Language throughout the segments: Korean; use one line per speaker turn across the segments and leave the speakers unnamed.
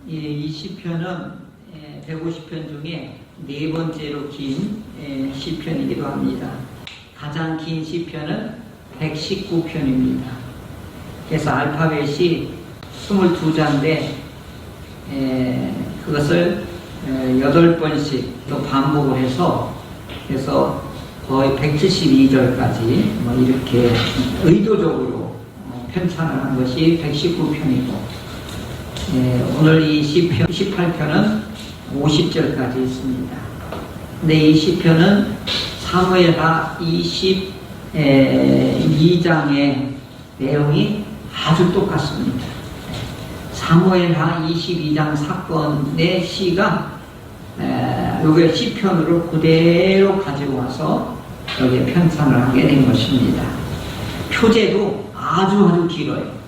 이 시편은 150편 중에 네 번째로 긴 시편이기도 합니다. 가장 긴 시편은 119편입니다. 그래서 알파벳이 22자인데 그것을 8번씩 또 반복을 해서 그래서 거의 172절까지 뭐 이렇게 의도적으로 편찬을 한 것이 119편이고 오늘 이 시편 18편은 50절까지 있습니다. 근데 이 시편은 사무엘하 22장의 내용이 아주 똑같습니다. 사무엘하 22장 사건의 시가 여기 시편으로 그대로 가지고 와서 여기에 편찬을 하게 된 것입니다. 표제도 아주 길어요.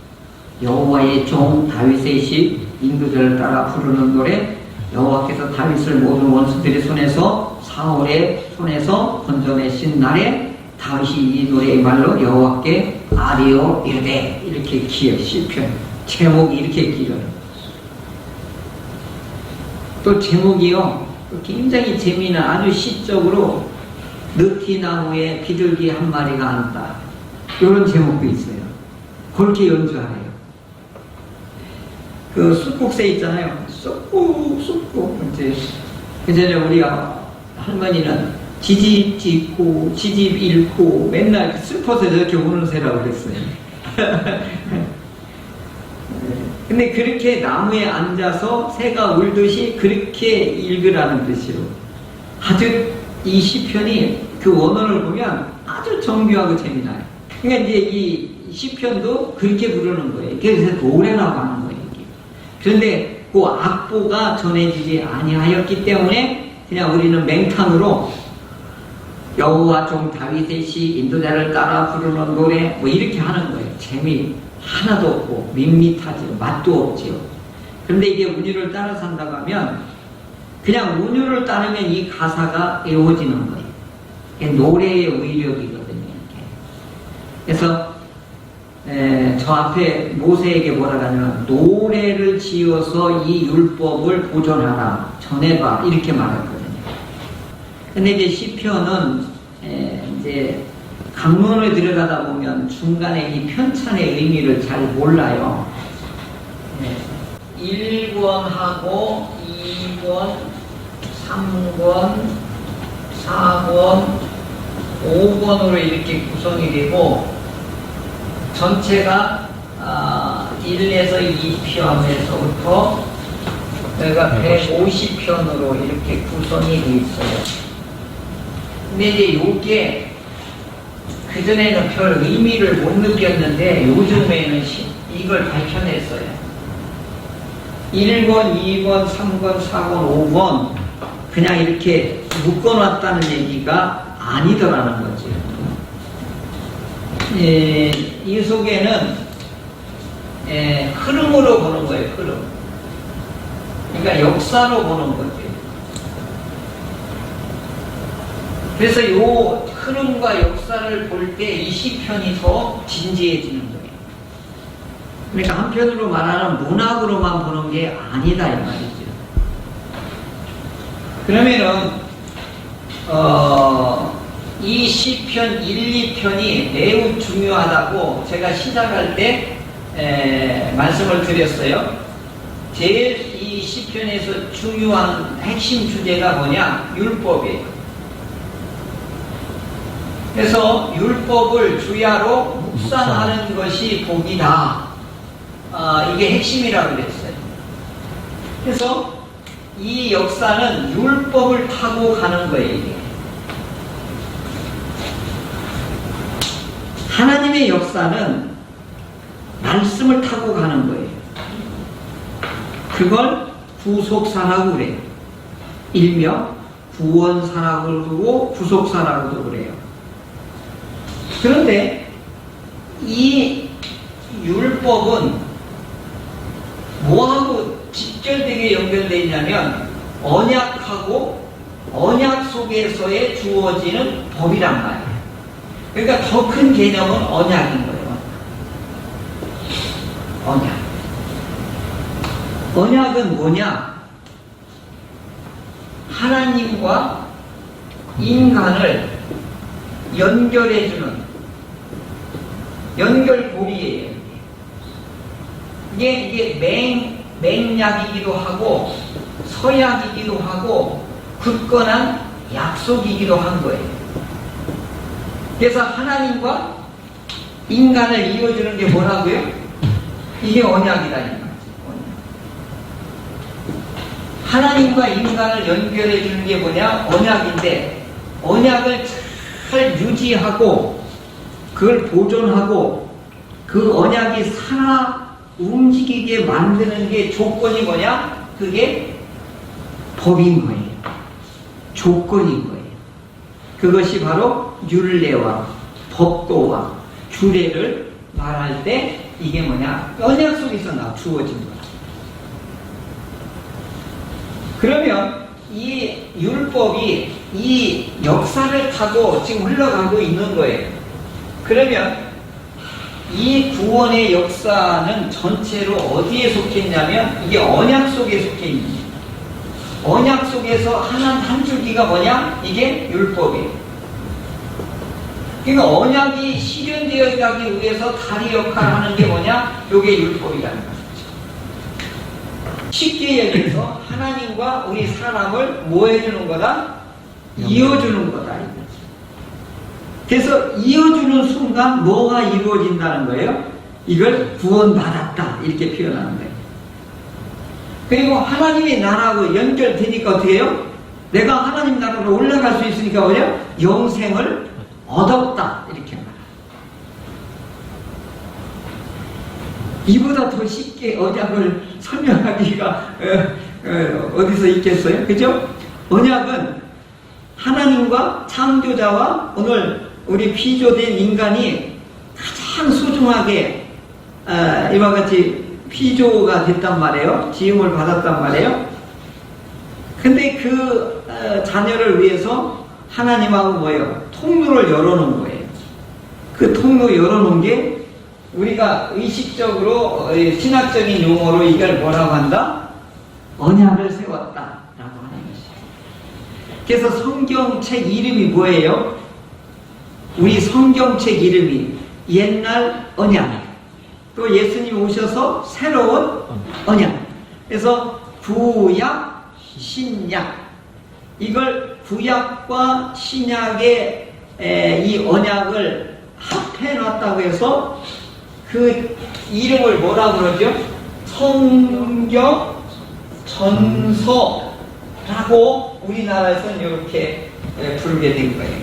여호와의 종 다윗의 시 인도자를 따라 부르는 노래, 여호와께서 다윗을 모든 원수들의 손에서 사울의 손에서 건져내신 날에 다윗이 이 노래의 말로 여호와께 아뢰어 이르되, 이렇게 길어요. 시편 제목이 이렇게 길어요. 또 제목이요 굉장히 재미난 아주 시적으로 느티나무에 비둘기 한 마리가 앉다, 이런 제목도 있어요. 그렇게 연주하래요. 그 쑥국새 있잖아요. 쑥국 이제 그전에 우리 할머니는 지집 짓고 지집 잃고 맨날 슬퍼서 저렇게 우는 새라고 그랬어요. 근데 그렇게 나무에 앉아서 새가 울듯이 그렇게 읽으라는 뜻이요. 아주 이 시편이 그 원어를 보면 아주 정교하고 재미나요. 그러니까 이제 이 시편도 그렇게 부르는 거예요. 그래서 노래라고 하는 거예요. 그런데 그 악보가 전해지지 아니하였기 때문에 그냥 우리는 맹탕으로 여호와 종 다윗의 시 인도자를 따라 부르는 노래 뭐 이렇게 하는 거예요. 재미 하나도 없고 밋밋하지요. 맛도 없지요. 그런데 이게 운율을 따라 산다고 하면 그냥 운율을 따르면 이 가사가 외워지는 거예요. 이게 노래의 위력이거든요. 그래서 저 앞에 모세에게 뭐라고 하냐면 노래를 지어서 이 율법을 보존하라, 전해봐, 이렇게 말했거든요. 근데 이제 시편은 이제 강론을 들어가다 보면 중간에 이 편찬의 의미를 잘 몰라요. 1권하고 2권, 3권, 4권, 5권으로 이렇게 구성이 되고 전체가 1에서 2편에서부터 여기가 150편으로 이렇게 구성이 되어 있어요. 근데 이제 요게 그전에는 별 의미를 못 느꼈는데 요즘에는 이걸 밝혀냈어요. 1권, 2권, 3권, 4권, 5권 그냥 이렇게 묶어놨다는 얘기가 아니더라는 거죠. 이 속에는 흐름으로 보는 거예요. 흐름. 그러니까 역사로 보는 거죠. 그래서 이 흐름과 역사를 볼 때 이 시편이 더 진지해지는 거예요. 그러니까 한편으로 말하는 문학으로만 보는 게 아니다 이 말이죠. 그러면은 이 시편 1, 2편이 매우 중요하다고 제가 시작할 때 말씀을 드렸어요. 제일 이 시편에서 중요한 핵심 주제가 뭐냐? 율법이에요. 그래서 율법을 주야로 묵상하는 것이 복이다. 이게 핵심이라고 그랬어요. 그래서 이 역사는 율법을 타고 가는 거예요. 이게. 하나님의 역사는 말씀을 타고 가는 거예요. 그걸 구속사라고 그래요. 일명 구원사라고 그러고 구속사라고도 그래요. 그런데 이 율법은 뭐하고 직결되게 연결되어 있냐면 언약하고 언약 속에서의 주어지는 법이란 말이에요. 그러니까 더 큰 개념은 언약인 거예요. 언약. 언약은 뭐냐? 하나님과 인간을 연결해주는 연결고리예요. 이게 맹약이기도 하고 서약이기도 하고 굳건한 약속이기도 한 거예요. 그래서 하나님과 인간을 이어주는 게 뭐라고요? 이게 언약이라니까. 하나님과 인간을 연결해 주는 게 뭐냐? 언약인데, 언약을 잘 유지하고 그걸 보존하고 그 언약이 살아 움직이게 만드는 게 조건이 뭐냐? 그게 법인 거예요. 조건인 거예요. 그것이 바로 율례와 법도와 규례를 말할 때 이게 뭐냐? 언약 속에서 주어진 거야. 그러면 이 율법이 이 역사를 타고 지금 흘러가고 있는 거예요. 그러면 이 구원의 역사는 전체로 어디에 속해 있냐면 이게 언약 속에 속해 있는 거예요. 언약 속에서 한 줄기가 뭐냐? 이게 율법이에요. 그러니까 언약이 실현되어 가기 위해서 다리 역할을 하는 게 뭐냐? 이게 율법이라는 거죠. 쉽게 얘기해서 하나님과 우리 사람을 뭐 해주는 거다? 이어주는 거다. 그래서 이어주는 순간 뭐가 이루어진다는 거예요? 이걸 구원받았다 이렇게 표현하는 거예요. 그리고 하나님의 나라하고 연결되니까 어떻게 해요? 내가 하나님 나라로 올라갈 수 있으니까 뭐냐? 영생을 얻었다 이렇게 말해요. 이보다 더 쉽게 언약을 설명하기가 어디서 있겠어요? 그죠? 언약은 하나님과 창조자와 오늘 우리 피조된 인간이 가장 소중하게 이와 같이 피조가 됐단 말이에요. 지음을 받았단 말이에요. 근데 그 자녀를 위해서 하나님하고 뭐예요? 통로를 열어놓은 거예요. 그 통로 열어놓은 게 우리가 의식적으로 신학적인 용어로 이걸 뭐라고 한다? 언약을 세웠다 라고 하는 것이에요. 그래서 성경책 이름이 뭐예요? 우리 성경책 이름이 옛날 언약, 또 예수님 오셔서 새로운 언약. 그래서 구약, 신약, 이걸 구약과 신약의 이 언약을 합해 놨다고 해서 그 이름을 뭐라고 그러죠? 성경 전서라고 우리나라에서는 이렇게 부르게 된 거예요.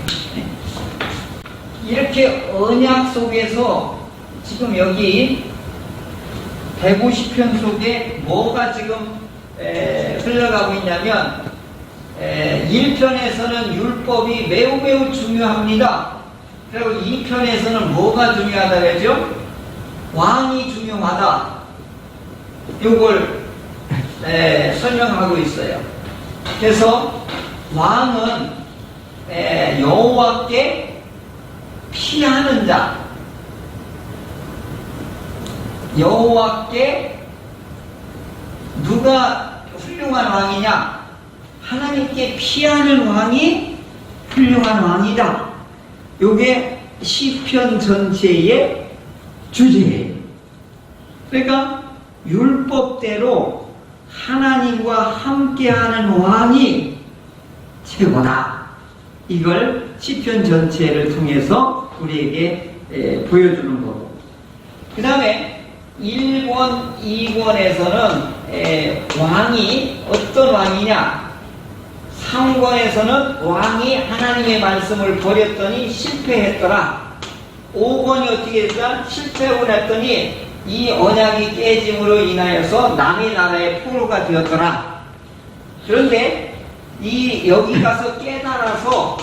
이렇게 언약 속에서 지금 여기 150편 속에 뭐가 지금 흘러가고 있냐면 1편에서는 율법이 매우 중요합니다. 그리고 2편에서는 뭐가 중요하다 그러죠? 왕이 중요하다. 이걸 설명하고 있어요. 그래서 왕은 여호와께 피하는 자, 여호와께 누가 훌륭한 왕이냐? 하나님께 피하는 왕이 훌륭한 왕이다. 이게 시편 전체의 주제예요. 그러니까 율법대로 하나님과 함께하는 왕이 최고다. 이걸 시편 전체를 통해서 우리에게 보여주는 거고, 그 다음에 1권, 2권에서는 왕이 어떤 왕이냐? 3권에서는 왕이 하나님의 말씀을 버렸더니 실패했더라. 5권이 어떻게 했다? 실패하고 났더니 이 언약이 깨짐으로 인하여서 남의 나라의 포로가 되었더라. 그런데 여기 가서 깨달아서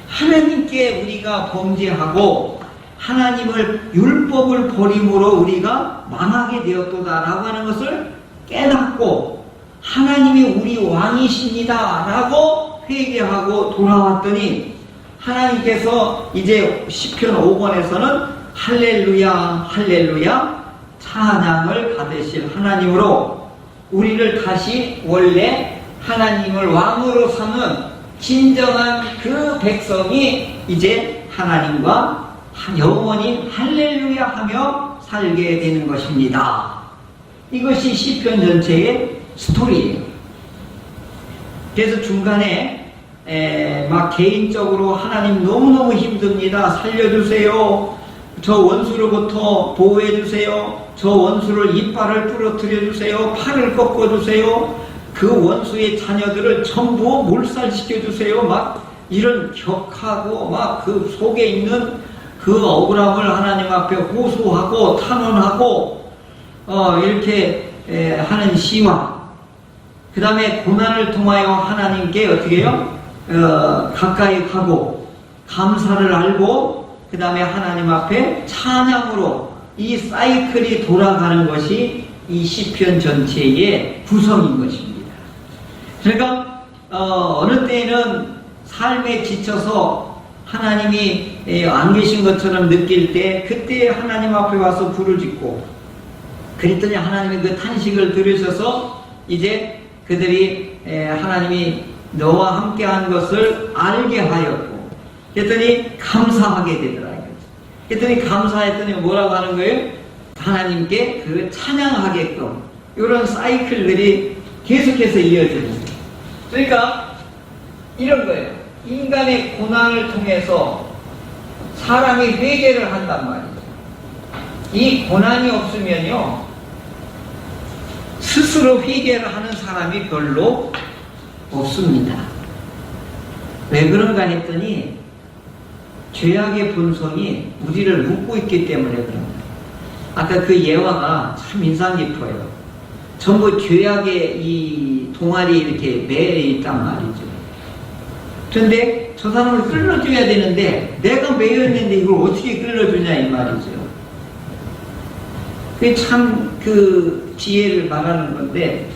하나님께 우리가 범죄하고 하나님을 율법을 버림으로 우리가 망하게 되었도다라고 하는 것을 깨닫고 하나님이 우리 왕이십니다 라고 회개하고 돌아왔더니 하나님께서 이제 시편 5권에서는 할렐루야 할렐루야 찬양을 받으실 하나님으로 우리를 다시 원래 하나님을 왕으로 삼는 진정한 그 백성이 이제 하나님과 영원히 할렐루야 하며 살게 되는 것입니다. 이것이 시편 전체의 스토리예요. 그래서 중간에 막 개인적으로 하나님 너무너무 힘듭니다. 살려주세요. 저 원수로부터 보호해주세요. 저 원수를 이빨을 부러뜨려주세요. 팔을 꺾어주세요. 그 원수의 자녀들을 전부 몰살시켜주세요. 막 이런 격하고 막 그 속에 있는 그 억울함을 하나님 앞에 호소하고 탄원하고 이렇게 하는 시와, 그 다음에 고난을 통하여 하나님께 어떻게 해요? 가까이 가고 감사를 알고 그 다음에 하나님 앞에 찬양으로 이 사이클이 돌아가는 것이 이 시편 전체의 구성인 것입니다. 그러니까 어느 때에는 삶에 지쳐서 하나님이 안 계신 것처럼 느낄 때 그때 하나님 앞에 와서 부르짖고, 그랬더니 하나님의 그 탄식을 들으셔서 이제 그들이 하나님이 너와 함께한 것을 알게 하였고, 그랬더니 감사하게 되더라. 그랬더니 감사했더니 뭐라고 하는 거예요? 하나님께 그 찬양하게끔 이런 사이클들이 계속해서 이어지는 거예요. 그러니까 이런 거예요. 인간의 고난을 통해서 사람이 회개를 한단 말이죠. 이 고난이 없으면요, 스스로 회개를 하는 사람이 별로 없습니다. 왜 그런가 했더니 죄악의 본성이 우리를 묶고 있기 때문에 그런다. 아까 그 예화가 참 인상 깊어요. 전부 죄악의 이 동아리 이렇게 매여 있단 말이죠. 그런데 저 사람을 끌어줘야 되는데 내가 매여 있는데 이걸 어떻게 끌어주냐 이 말이죠. 그게 참 그 지혜를 말하는 건데,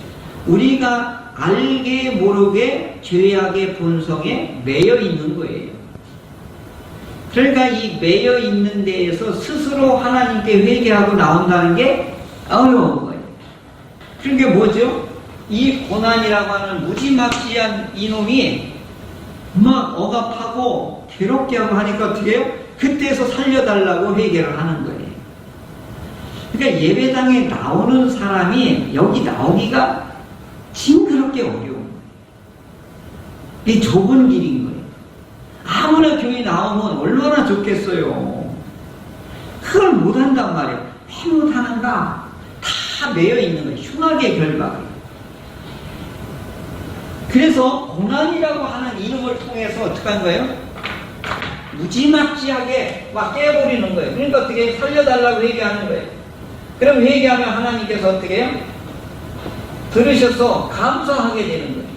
우리가 알게 모르게 죄악의 본성에 매여 있는 거예요. 그러니까 이 매여 있는 데에서 스스로 하나님께 회개하고 나온다는 게 어려운 거예요. 그게 뭐죠? 이 고난이라고 하는 무지막지한 이놈이 막 억압하고 괴롭게 하고 하니까 어떻게 해요? 그때서 살려달라고 회개를 하는 거예요. 그러니까 예배당에 나오는 사람이 여기 나오기가 징그럽게 어려운 거예요. 이 좁은 길인 거예요. 아무나 교회 나오면 얼마나 좋겠어요. 그걸 못한단 말이에요. 왜 못하는가? 다 매여 있는 거예요. 흉악의 결과가. 그래서 고난이라고 하는 이름을 통해서 어떻게 한 거예요? 무지막지하게 막 깨버리는 거예요. 그러니까 어떻게 살려달라고 회개하는 거예요. 그럼 회개하면 하나님께서 어떻게 해요? 들으셔서 감사하게 되는 거예요.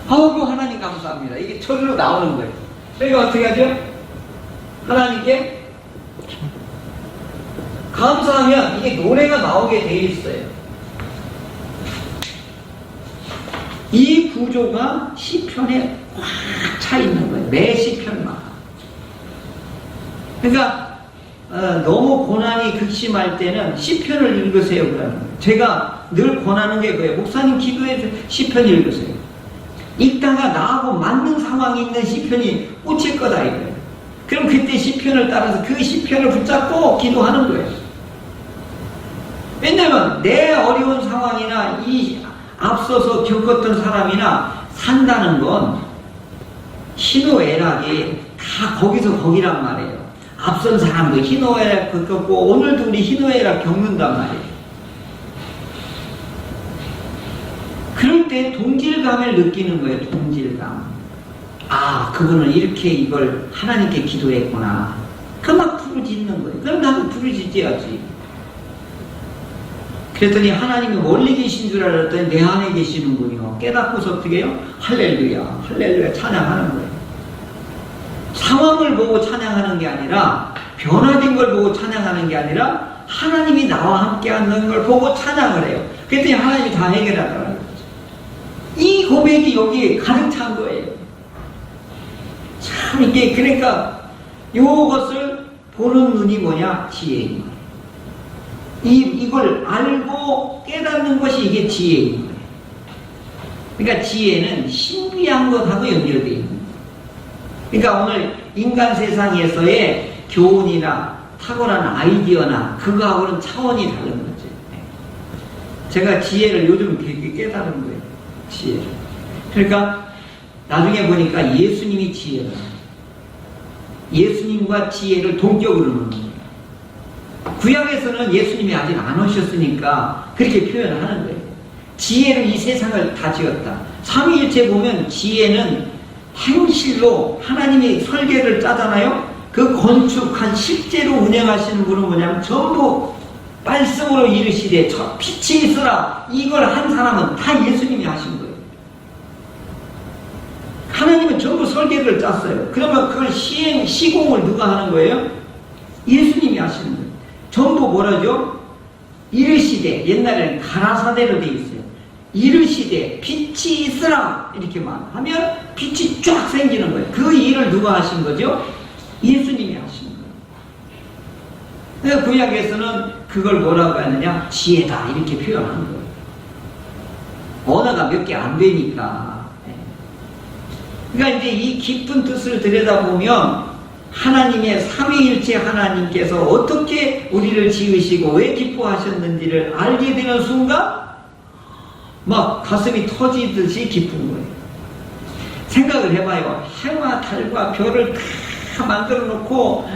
아이고 하나님 감사합니다. 이게 절로 나오는 거예요. 그러니까 어떻게 하죠? 하나님께 감사하면 이게 노래가 나오게 돼 있어요. 이 구조가 시편에 꽉 차 있는 거예요. 매 시편마다. 그러니까 너무 고난이 극심할 때는 시편을 읽으세요. 그러면 제가 늘 권하는 게 그거예요. 목사님 기도해서 시편 읽으세요. 읽다가 나하고 맞는 상황이 있는 시편이 꽂힐 거다 이거예요. 그럼 그때 시편을 따라서 그 시편을 붙잡고 기도하는 거예요. 왜냐면 내 어려운 상황이나 이 앞서서 겪었던 사람이나 산다는 건 희노애락이 다 거기서 거기란 말이에요. 앞선 사람도 희노애락 겪었고 오늘도 우리 희노애락 겪는단 말이에요. 그럴 때 동질감을 느끼는 거예요. 동질감. 아, 그분은 이렇게 이걸 하나님께 기도했구나. 그 막 부르짖는 거예요. 그럼 나도 부르짖어야지. 그랬더니 하나님이 멀리 계신 줄 알았더니 내 안에 계시는군요. 깨닫고서 어떻게 해요? 할렐루야, 할렐루야 찬양하는 거예요. 상황을 보고 찬양하는 게 아니라, 변화된 걸 보고 찬양하는 게 아니라 하나님이 나와 함께 하는 걸 보고 찬양을 해요. 그랬더니 하나님이 다 해결하더라고요. 이 고백이 여기 가득 찬 거예요. 참 이게, 그러니까 이것을 보는 눈이 뭐냐? 지혜인 거예요. 이걸 알고 깨닫는 것이 이게 지혜인 거예요. 그러니까 지혜는 신비한 것하고 연결되어 있는 거예요. 그러니까 오늘 인간 세상에서의 교훈이나 탁월한 아이디어나 그거하고는 차원이 다른 거죠. 제가 지혜를 요즘 되게 깨달은 거예요. 지혜를. 그러니까 나중에 보니까 예수님이 지혜다. 예수님과 지혜를 동격으로 놓는 거예요. 구약에서는 예수님이 아직 안 오셨으니까 그렇게 표현을 하는 거예요. 지혜로 이 세상을 다 지었다. 삼위일체 보면 지혜는 행실로 하나님이 설계를 짜잖아요. 그 건축한 실제로 운영하시는 분은 뭐냐면 전부 말씀으로 이르시되 저 빛이 있으라. 이걸 한 사람은 다 예수님이 하신 거예요. 하나님은 전부 설계를 짰어요. 그러면 그걸 시공을 누가 하는 거예요? 예수님이 하시는 거예요. 전부 뭐라죠? 이르시되, 옛날에는 가라사대로 되어 있어요. 이르시되 빛이 있으라 이렇게 하면 빛이 쫙 생기는 거예요. 그 일을 누가 하신 거죠? 예수님이 하신 거예요. 그러니까 구약에서는 그걸 뭐라고 하느냐? 지혜다 이렇게 표현하는 거예요. 언어가 몇 개 안 되니까. 그러니까 이제 이 깊은 뜻을 들여다보면 하나님의 삼위일체 하나님께서 어떻게 우리를 지으시고 왜 기뻐하셨는지를 알게 되는 순간 막 가슴이 터지듯이 기쁜 거예요. 생각을 해봐요. 해와 달과 별을 다 만들어 놓고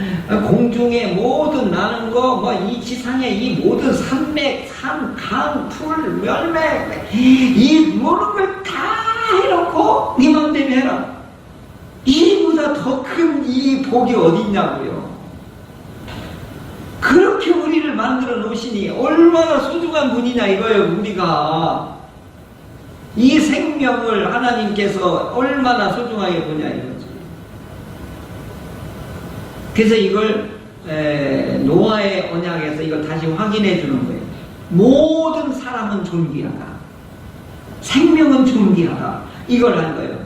공중에 모든 나는 거, 뭐 이 지상의 이 모든 산맥, 산, 강, 풀, 열매 이 모든 걸 다 해놓고 네 맘대로 해라. 이보다 더 큰 이 복이 어딨냐고요. 그렇게 우리를 만들어 놓으시니 얼마나 소중한 분이냐 이거예요. 우리가 이 생명을 하나님께서 얼마나 소중하게 보냐 이거죠. 그래서 이걸 노아의 언약에서 이걸 다시 확인해 주는 거예요. 모든 사람은 존귀하다. 생명은 존귀하다. 이걸 한 거예요.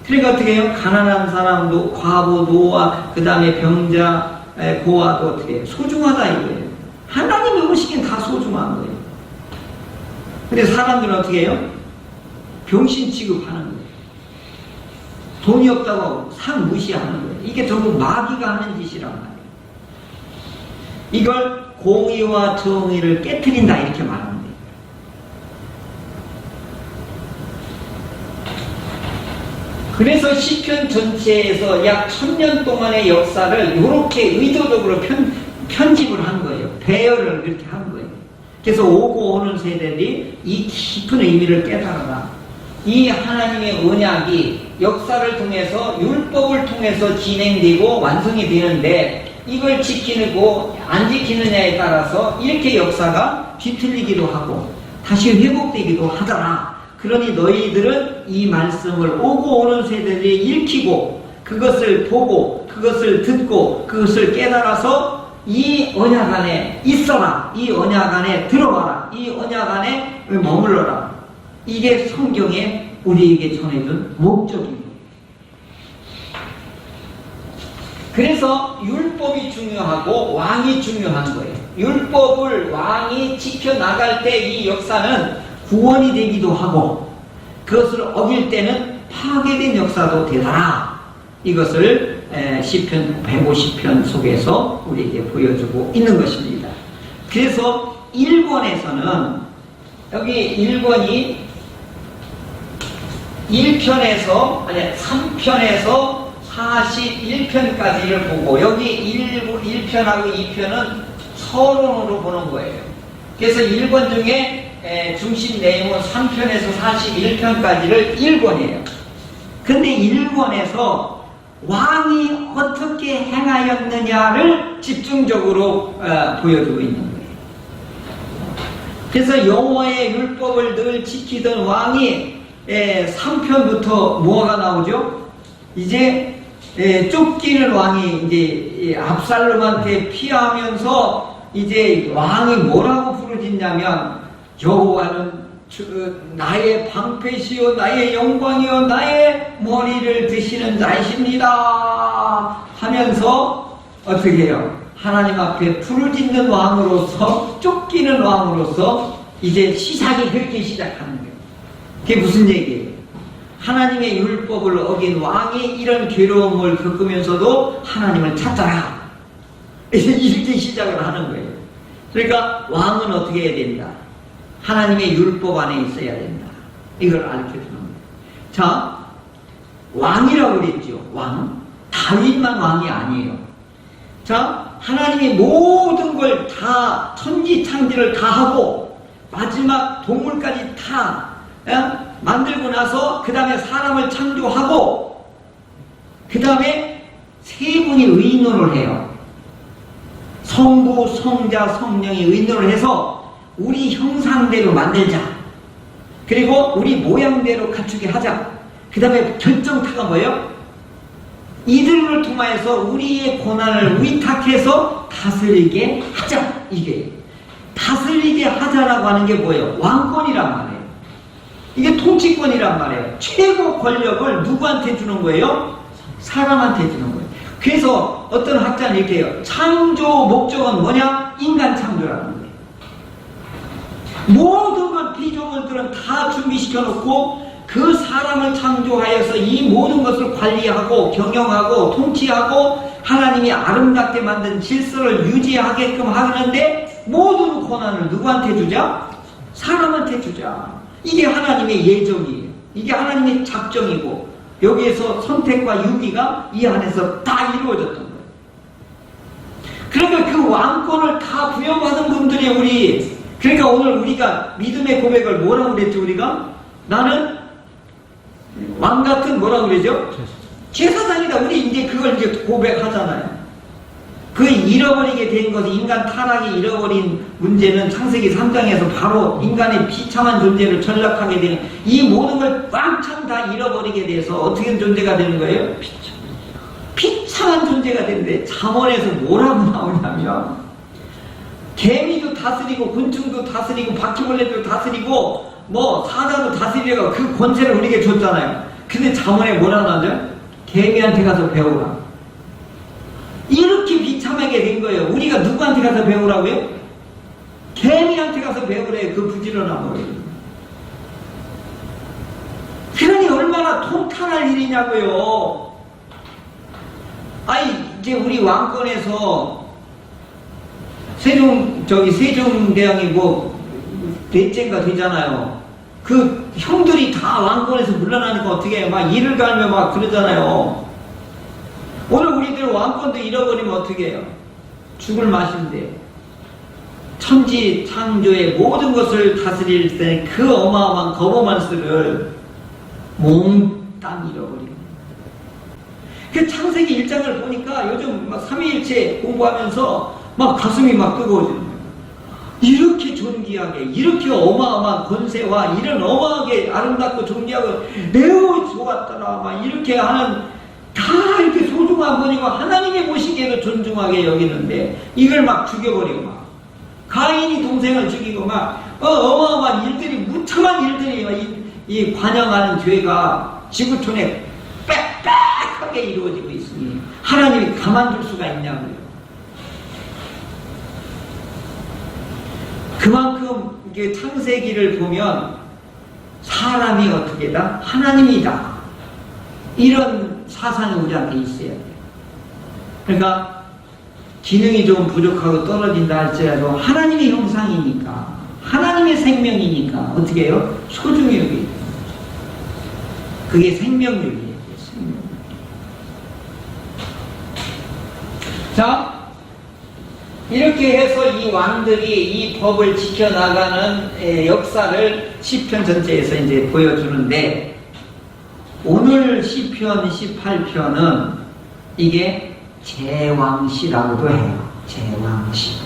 그러니까 어떻게 해요? 가난한 사람도, 과부, 노아, 그 다음에 병자, 고아도 어떻게 해요? 소중하다 이거예요. 하나님이 보시기엔 다 소중한 거예요. 근데 사람들은 어떻게 해요? 병신 취급하는 거예요. 돈이 없다고 상 무시하는 거예요. 이게 전부 마귀가 하는 짓이란 말이에요. 이걸 공의와 정의를 깨트린다 이렇게 말하는 거예요. 그래서 시편 전체에서 약 1000년 동안의 역사를 이렇게 의도적으로 편집을 한 거예요. 배열을 그렇게 한 거예요. 그래서 오고 오는 세대들이 이 깊은 의미를 깨달아라. 이 하나님의 언약이 역사를 통해서 율법을 통해서 진행되고 완성이 되는데 이걸 지키고 안 지키느냐에 따라서 이렇게 역사가 뒤틀리기도 하고 다시 회복되기도 하더라. 그러니 너희들은 이 말씀을 오고 오는 세대들이 읽히고 그것을 보고 그것을 듣고 그것을 깨달아서 이 언약 안에 있어라. 이 언약 안에 들어와라. 이 언약 안에 머물러라. 이게 성경에 우리에게 전해준 목적입니다. 그래서 율법이 중요하고 왕이 중요한 거예요. 율법을 왕이 지켜나갈 때 이 역사는 구원이 되기도 하고 그것을 어길 때는 파괴된 역사도 되더라. 이것을 시편 150편 속에서 우리에게 보여주고 있는 것입니다. 그래서 1권에서는 여기 1권이 1편에서 아니 3편에서 41편까지를 보고 여기 1편하고 2편은 서론으로 보는 거예요. 그래서 1권 중에 중심 내용은 3편에서 41편까지를 1권이에요. 근데 1권에서 왕이 어떻게 행하였느냐를 집중적으로 보여주고 있는 거예요. 그래서 여호와의 율법을 늘 지키던 왕이 3편부터 뭐가 나오죠? 이제 쫓기는 왕이 이제 압살롬한테 피하면서 이제 왕이 뭐라고 부르짖냐면 여호와는 나의 방패시요 나의 영광이요 나의 머리를 드시는 자이십니다 하면서 어떻게 해요? 하나님 앞에 부르짖는 왕으로서, 쫓기는 왕으로서 이제 시작이 그렇게 시작하는 거예요. 그게 무슨 얘기예요? 하나님의 율법을 어긴 왕이 이런 괴로움을 겪으면서도 하나님을 찾아라. 이렇게 시작을 하는 거예요. 그러니까 왕은 어떻게 해야 된다? 하나님의 율법 안에 있어야 된다. 이걸 알려주는 거예요. 자, 왕이라고 그랬죠. 왕. 다윗만 왕이 아니에요. 자, 하나님이 모든 걸 다, 천지창조를 다 하고 마지막 동물까지 다 만들고 나서 그 다음에 사람을 창조하고 그 다음에 세 분이 의논을 해요. 성부, 성자, 성령이 의논을 해서 우리 형상대로 만들자. 그리고 우리 모양대로 갖추게 하자. 그 다음에 결정타가 뭐예요? 이들을 통하여서 우리의 고난을 위탁해서 다스리게 하자. 이게 다스리게 하자라고 하는 게 뭐예요? 왕권이란 말이에요. 이게 통치권이란 말이에요. 최고 권력을 누구한테 주는 거예요? 사람한테 주는 거예요. 그래서 어떤 학자는 이렇게 해요. 창조 목적은 뭐냐? 인간 창조라는 거예요. 모든 것 피조물들은 다 준비시켜 놓고 그 사람을 창조하여서 이 모든 것을 관리하고 경영하고 통치하고 하나님이 아름답게 만든 질서를 유지하게끔 하는데 모든 권한을 누구한테 주자? 사람한테 주자. 이게 하나님의 예정이에요. 이게 하나님의 작정이고 여기에서 선택과 유기가 이 안에서 다 이루어졌던 거예요. 그러니까 그 왕권을 다 부여받은 분들이 우리, 그러니까 오늘 우리가 믿음의 고백을 뭐라고 그랬죠? 우리가? 나는 왕 같은 뭐라고 그러죠? 제사장이다. 우리 이제 그걸 이제 고백하잖아요. 그 잃어버리게 된 것이 인간 타락이 잃어버린 문제는 창세기 3장에서 바로 인간의 비참한 존재를 전락하게 되는 이 모든 걸 왕창 다 잃어버리게 돼서 어떻게 존재가 되는 거예요? 비참한 존재가 되는데 잠언에서 뭐라고 나오냐면 개미도 다스리고 곤충도 다스리고 바퀴벌레도 다스리고 뭐 사자도 다스리려고 그 권세를 우리에게 줬잖아요. 근데 잠언에 뭐라고 나오죠? 개미한테 가서 배우라. 이렇게 비참하게 된 거예요. 우리가 누구한테 가서 배우라고요? 개미한테 가서 배우래. 그 부지런한 거예요. 그러니 얼마나 통탄할 일이냐고요. 아니 이제 우리 왕권에서 세종대왕이 뭐 넷째가 되잖아요. 그 형들이 다 왕권에서 물러나니까 어떻게 해요? 막 이를 갈며 막 그러잖아요. 오늘 우리들 왕권도 잃어버리면 어떻게 해요? 죽을 맛인데 천지 창조의 모든 것을 다스릴 때 그 어마어마한 거버만스를 몽땅 잃어버리는. 그 창세기 1장을 보니까 요즘 막 삼위일체 공부하면서 막 가슴이 막 뜨거워지는 거예요. 이렇게 존귀하게, 이렇게 어마어마한 권세와 이런 어마하게 아름답고 존귀하고 매우 좋았더라. 막 이렇게 하는 다 이렇게 소중한 분이고 하나님이 보시기에도 존중하게 여기는데 이걸 막 죽여버리고 막 가인이 동생을 죽이고 막 어마어마한 일들이 무참한 일들이 이 관영하는 죄가 지구촌에 빽빽하게 이루어지고 있으니 하나님이 가만둘 수가 있냐고요. 그만큼 이게 창세기를 보면 사람이 어떻게다? 하나님이다. 이런 사상이 우리한테 있어야 돼요. 그러니까 기능이 좀 부족하고 떨어진다 할지라도 하나님의 형상이니까 하나님의 생명이니까 어떻게 해요? 소중히 여기죠. 그게 생명력이에요. 생명력. 자, 이렇게 해서 이 왕들이 이 법을 지켜나가는 역사를 시편 전체에서 이제 보여주는데 오늘 시편 18편은 이게 제왕시라고도 해요. 제왕시.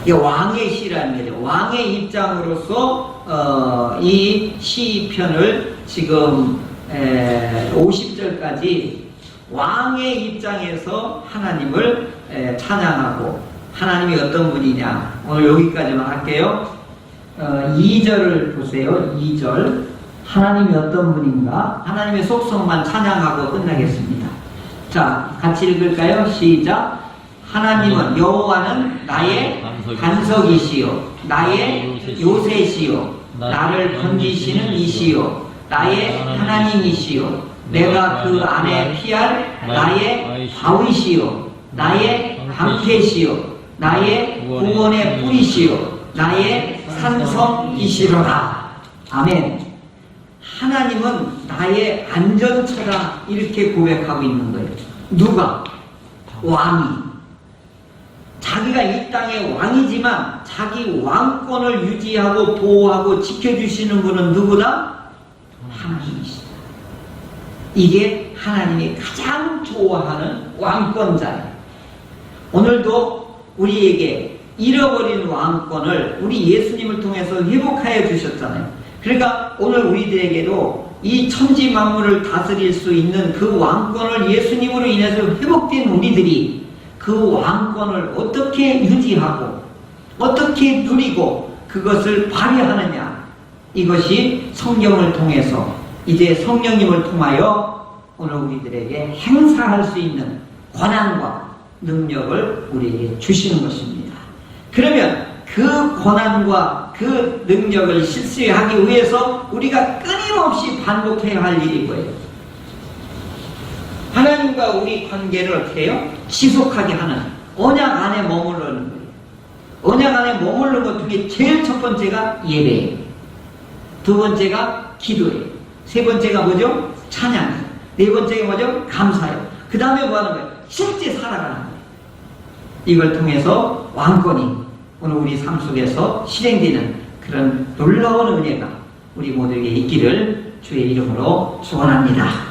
이게 왕의 시라는 거죠. 왕의 입장으로서 이 시편을 지금 50절까지 왕의 입장에서 하나님을 찬양하고 하나님이 어떤 분이냐 오늘 여기까지만 할게요. 2절을 보세요. 2절 하나님이 어떤 분인가 하나님의 속성만 찬양하고 끝나겠습니다. 자 같이 읽을까요? 시작. 하나님은 여호와는 나의 반석이시요 나의 요새시요 나를 건지시는 이시요 나의 하나님이시요 내가 그 안에 피할 나의 바위시요 나의 방패시요 나의 구원의 뿌리시요 나의 산성이시로다. 아멘. 하나님은 나의 안전처다 이렇게 고백하고 있는 거예요. 누가? 왕이. 자기가 이 땅의 왕이지만 자기 왕권을 유지하고 보호하고 지켜주시는 분은 누구다? 하나님이시다. 이게 하나님이 가장 좋아하는 왕권자예요. 오늘도 우리에게 잃어버린 왕권을 우리 예수님을 통해서 회복하여 주셨잖아요. 그러니까 오늘 우리들에게도 이 천지 만물을 다스릴 수 있는 그 왕권을 예수님으로 인해서 회복된 우리들이 그 왕권을 어떻게 유지하고 어떻게 누리고 그것을 발휘하느냐, 이것이 성경을 통해서 이제 성령님을 통하여 오늘 우리들에게 행사할 수 있는 권한과 능력을 우리에게 주시는 것입니다. 그러면 그 권한과 그 능력을 실시하기 위해서 우리가 끊임없이 반복해야 할 일이 뭐예요? 하나님과 우리 관계를 어떻게 해요? 지속하게 하는 언약 안에 머무르는 거예요. 언약 안에 머무르는 것 중에 제일 첫 번째가 예배예요. 두 번째가 기도예요. 세 번째가 뭐죠? 찬양이에요. 네 번째가 뭐죠? 감사예요. 그 다음에 뭐 하는 거예요? 실제 살아가는 거예요. 이걸 통해서 왕권이 오늘 우리 삶 속에서 실행되는 그런 놀라운 은혜가 우리 모두에게 있기를 주의 이름으로 축원합니다.